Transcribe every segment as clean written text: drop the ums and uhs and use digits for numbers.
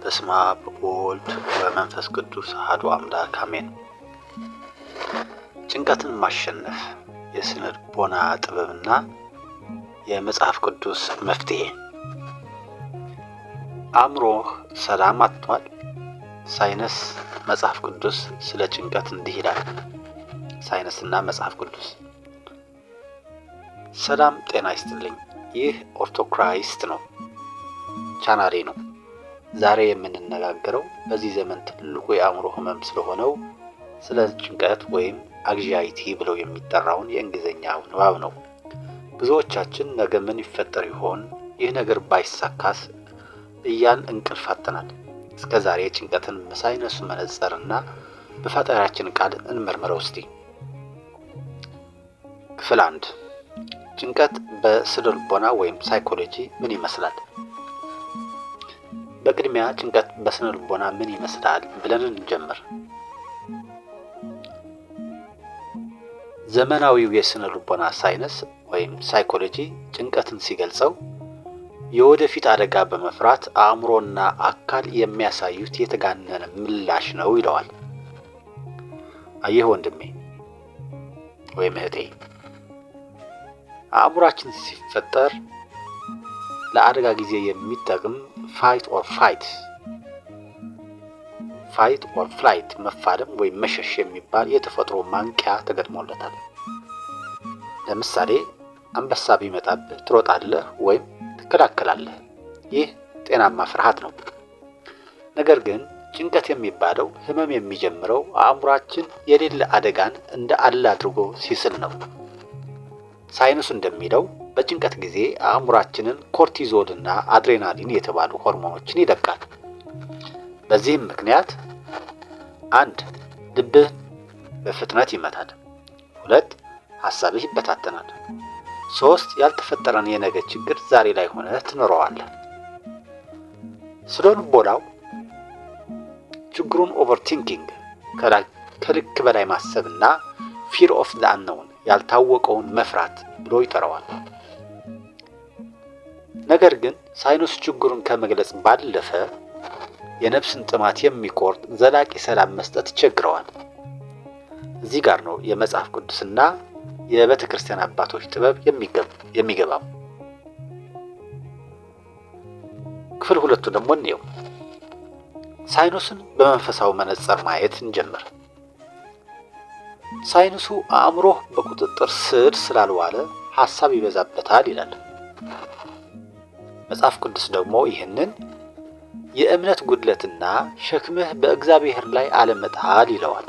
በስመ አብ ወወልድ ወመንፈስ ቅዱስ አሐዱ አምላክ አሜን። ጭንቀትን ማሸነፍ የስነ ልቦና ጥበብና የመጽሐፍ ቅዱስ መፍትሄ። አእምሮህ ሰላም አጥቷል? ሳይንስ፣ መጽሐፍ ቅዱስ ስለ ጭንቀት እንዲህ ይላል። ሳይንስና መጽሐፍ ቅዱስ። ሰላም ጤና ይስጥልኝ። ይህ ኦርቶክራይስት ነው፣ ቻናሌ ነው። ዛሬ የምንነጋገረው በዚህ ዘመን ትልቁ የአእምሮ ህመም ስለሆነው ስለ ጭንቀት ወይም አንግዛይቲ ብለው የሚጠራውን የእንግሊዝኛ ንባብ ነው። ብዙዎቻችን ነገ ምን ይፈጠር ይሆን፣ ይህ ነገር ባይሳካስ እያልን እንቅልፍ አጥተናል። እስከ ዛሬ ጭንቀትን በሳይንሱ መነጽርና በፈጠራችን ቃል እንመርምረው እስቲ። ክፍል 1 ጭንቀት በስነ ልቦና ወይም ሳይኮሎጂ ምን ይመስላል? በቅድሚያ ጭንቀት በስነ ልቦና ምን ይመስላል ብለን እንጀምር። ዘመናዊው የስነ ልቦና ሳይንስ ወይም ሳይኮሎጂ ጭንቀትን ሲገልጸው የወደፊት አደጋ በመፍራት አእምሮና አካል የሚያሳዩት የተጋነነ ምላሽ ነው ይለዋል። አየህ ወንድሜ ወይም እህቴ፣ አእምሯችን ሲፈጠር ለአደጋ ጊዜ የሚጠቅም ፋይት ኦር ፍላይት መፋለም ወይም መሸሽ የሚባል የተፈጥሮ ማንቂያ ተገጥሞለታል። ለምሳሌ አንበሳ ቢመጣብህ ትሮጣለህ ወይም ትከላከላለህ። ይህ ጤናማ ፍርሃት ነው። ነገር ግን ጭንቀት የሚባለው ህመም የሚጀምረው አእምሯችን የሌለ አደጋን እንደ አለ አድርጎ ሲስል ነው። ሳይንሱ እንደሚለው በጭንቀት ጊዜ አእምሯችንን ኮርቲዞልና አድሬናሊን የተባሉ ሆርሞኖችን ይለቃል። በዚህም ምክንያት 1 ልብህ በፍጥነት ይመታል፣ 2 ሐሳብህ ይበታተናል፣ 3 ያልተፈጠረን የነገ ችግር ዛሬ ላይ ሆነህ ትኖረዋለህ። ስለ ልቦናው ችግሩን ኦቨርቲንኪንግ ከልክ በላይ ማሰብና ፊር ኦፍ ዘ አንኖውን ያልታወቀውን መፍራት ብሎ ይጠራዋል። ነገር ግን ሳይንስ ችግሩን ከመግለጽ ባለፈ የነፍስን ጥማት የሚቆርጥ ዘላቂ ሰላም መስጠት ይቸግረዋል። እዚህ ጋር ነው የመጽሐፍ ቅዱስና የቤተ ክርስቲያን አባቶች ጥበብ የሚገባው። ክፍል 2 ደግሞ እንየው። ሳይንሱን በመንፈሳዊ መነጽር ማየት እንጀምር። ሳይንሱ አእምሮህ በቁጥጥር ስር ስላልዋለ ሐሳብ ይበዛበታል ይላል። መጽሐፍ ቅዱስ ደግሞ ይህንን የእምነት ጉድለትና ሸክምህ በእግዚአብሔር ላይ አለመጣል ይለዋል።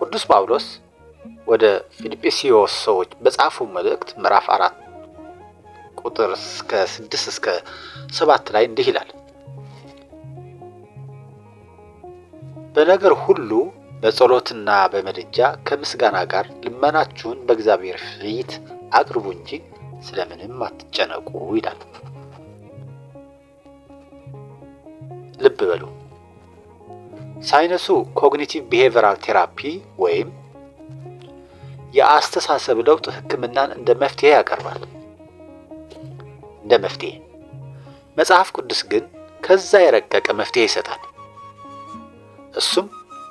ቅዱስ ጳውሎስ ወደ ፊልጵስዩስ ሰዎች በጻፈው መልእክት ምዕራፍ 4 ቁጥር 6 እስከ 7 ላይ እንዲህ ይላል። በነገር ሁሉ በጸሎትና በምልጃ ከምስጋና ጋር ልመናችሁን በእግዚአብሔር ፊት አቅርቡ እንጂ ስለምንም አትጨነቁ ይላል። ልብ በሉ፣ ሳይንሱ ኮግኒቲቭ ቢሄቪየራል ቴራፒ ወይም የአስተሳሰብ ለውጥ ሕክምናን እንደ መፍትሄ ያቀርባል። መጽሐፍ ቅዱስ ግን ከዛ የረቀቀ መፍትሄ ይሰጣል። እሱም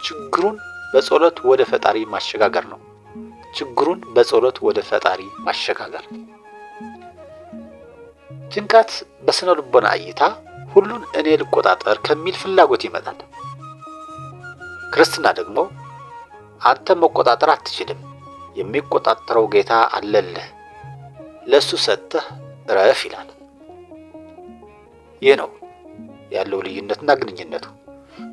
ችግሩን በጸሎት ወደ ፈጣሪ ማሸጋገር ነው። ጭንቀት በስነ ልቦና እይታ ሁሉን እኔ ልቆጣጠር ከሚል ፍላጎት ይመጣል። ክርስትና ደግሞ አንተ መቆጣጠር አትችልም፣ የሚቆጣጠረው ጌታ አለልህ፣ ለሱ ሰጥተህ እረፍ ይላል። ይህ ነው ያለው ልዩነትና ግንኙነቱ።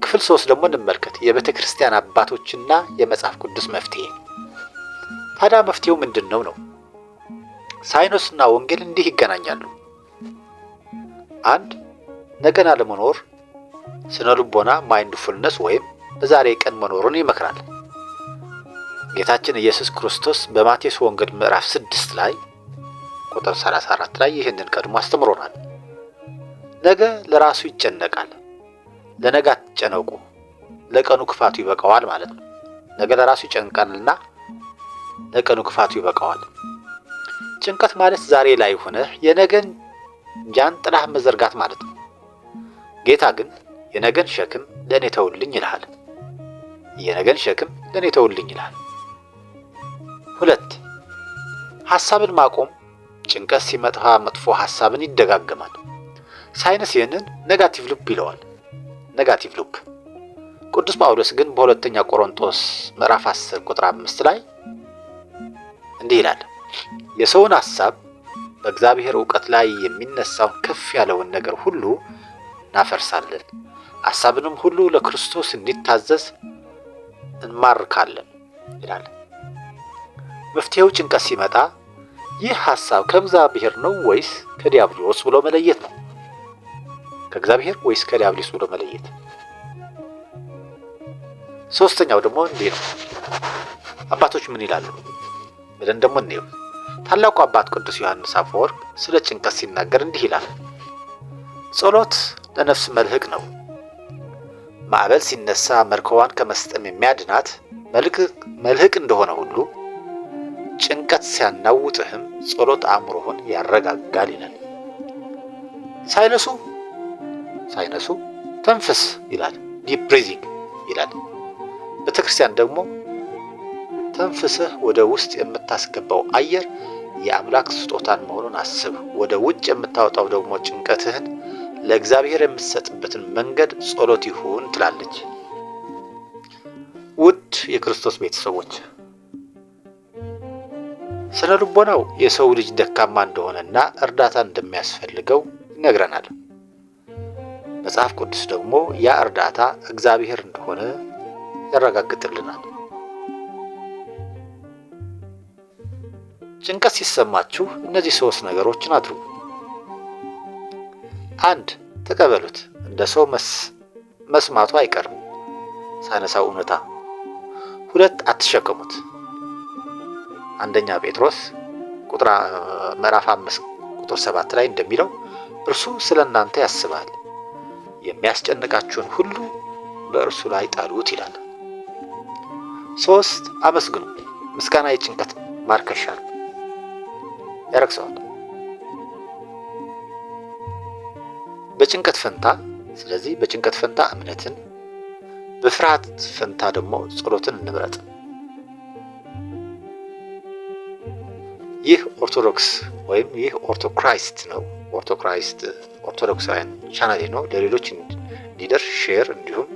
ክፍል 3 ደግሞ እንመልከት። የቤተ ክርስቲያን አባቶችና የመጽሐፍ ቅዱስ መፍትሄ። ታዲያ መፍትሄው ምንድነው ነው? ሳይንስና ወንጌል እንዲህ ይገናኛሉ። 1 ነገን አለመኖር ስነ ልቦና ማይንድፉልነስ ወይም በዛሬ ቀን መኖርን ይመክራል። ጌታችን ኢየሱስ ክርስቶስ በማቴዎስ ወንጌል ምዕራፍ 6 ላይ ቁጥር 34 ላይ ይህንን ቀድሞ አስተምሮናል። ነገ ለራሱ ይጨነቃል፣ ለነገ አትጨነቁ፣ ለቀኑ ክፋቱ ይበቃዋል ማለት ነው። ነገ ለራሱ ይጨንቃልና ለቀኑ ክፋቱ ይበቃዋል። ጭንቀት ማለት ዛሬ ላይ ሆነ የነገን ጃንጥላህ መዘርጋት ማለት ነው። ጌታ ግን የነገን ሸክም ለእኔ ተውልኝ ይልሃል። የነገን ሸክም ለእኔ ተውልኝ ይልሃል። 2. ሐሳብን ማቆም። ጭንቀት ሲመጣ መጥፎ ሐሳብን ይደጋገማል። ሳይንስ ይህንን ኔጋቲቭ ሉፕ ይለዋል። ኔጋቲቭ ሉፕ። ቅዱስ ጳውሎስ ግን በሁለተኛ ቆሮንቶስ ምዕራፍ 10 ቁጥር 5 ላይ እንዲህ ይላል፣ የሰውን ሐሳብ በእግዚአብሔር ዕውቀት ላይ የሚነሳውን ከፍ ያለውን ነገር ሁሉ እናፈርሳለን፣ ሐሳብንም ሁሉ ለክርስቶስ እንዲታዘዝ እንማርካለን ይላል። መፍትሄው ጭንቀት ሲመጣ ይህ ሐሳብ ከእግዚአብሔር ነው ወይስ ከዲያብሎስ ብሎ መለየት ነው። ከእግዚአብሔር ወይስ ከዲያብሎስ ብሎ መለየት። 3ኛው ደግሞ እንዲህ ነው። አባቶች ምን ይላሉ ብለን ደግሞ እንየው። ታላቁ አባት ቅዱስ ዮሐንስ አፈወርቅ ስለ ጭንቀት ሲናገር እንዲህ ይላል፣ ጸሎት ለነፍስ መልህቅ ነው። ማዕበል ሲነሳ መርከቧን ከመስጠም የሚያድናት መልህቅ እንደሆነ ሁሉ ጭንቀት ሲያናውጥህም ጸሎት አእምሮህን ያረጋጋል ይላል። ሳይነሱ ተንፍስ ይላል፣ ዲፕ ብሪዚንግ ይላል። ቤተክርስቲያን ደግሞ ተንፍስህ ወደ ውስጥ የምታስገባው አየር የአምላክ ስጦታን መሆኑን አስብ፣ ወደ ውጭ የምታወጣው ደግሞ ጭንቀትህን ለእግዚአብሔር የምትሰጥበትን መንገድ ጸሎት ይሁን ትላለች። ውድ የክርስቶስ ቤተሰቦች፣ ስነ ልቦናው የሰው ልጅ ደካማ እንደሆነና እርዳታ እንደሚያስፈልገው ይነግረናል። መጽሐፍ ቅዱስ ደግሞ ያ እርዳታ እግዚአብሔር እንደሆነ ያረጋግጥልናል። ጭንቀት ሲሰማችሁ እነዚህ 3 ነገሮችን አድርጉ። 1. ተቀበሉት። እንደ ሰው መስማቱ አይቀርም ሳይነሳው እውነታ። 2. አትሸከሙት። 1ኛ ጴጥሮስ ምዕራፍ 5 ቁጥር 7 ላይ እንደሚለው እርሱ ስለ እናንተ ያስባል፣ የሚያስጨንቃችሁን ሁሉ በእርሱ ላይ ጣሉት ይላል። 3. አመስግኑ። ምስጋና የጭንቀት ማርከሻ ያረክሰዋል። በጭንቀት ፈንታ እምነትን፣ በፍርሃት ፈንታ ደግሞ ጸሎትን እንምረጥ። ይህ ኦርቶዶክስ ወይም ይህ ኦርቶክራይስት ነው። ኦርቶዶክሳውያን ቻናሌ ነው። ለሌሎች እንዲደርስ ሼር እንዲሁም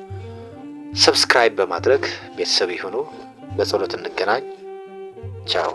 ሰብስክራይብ በማድረግ ቤተሰብ ይሁኑ። በጸሎት እንገናኝ። ቻው።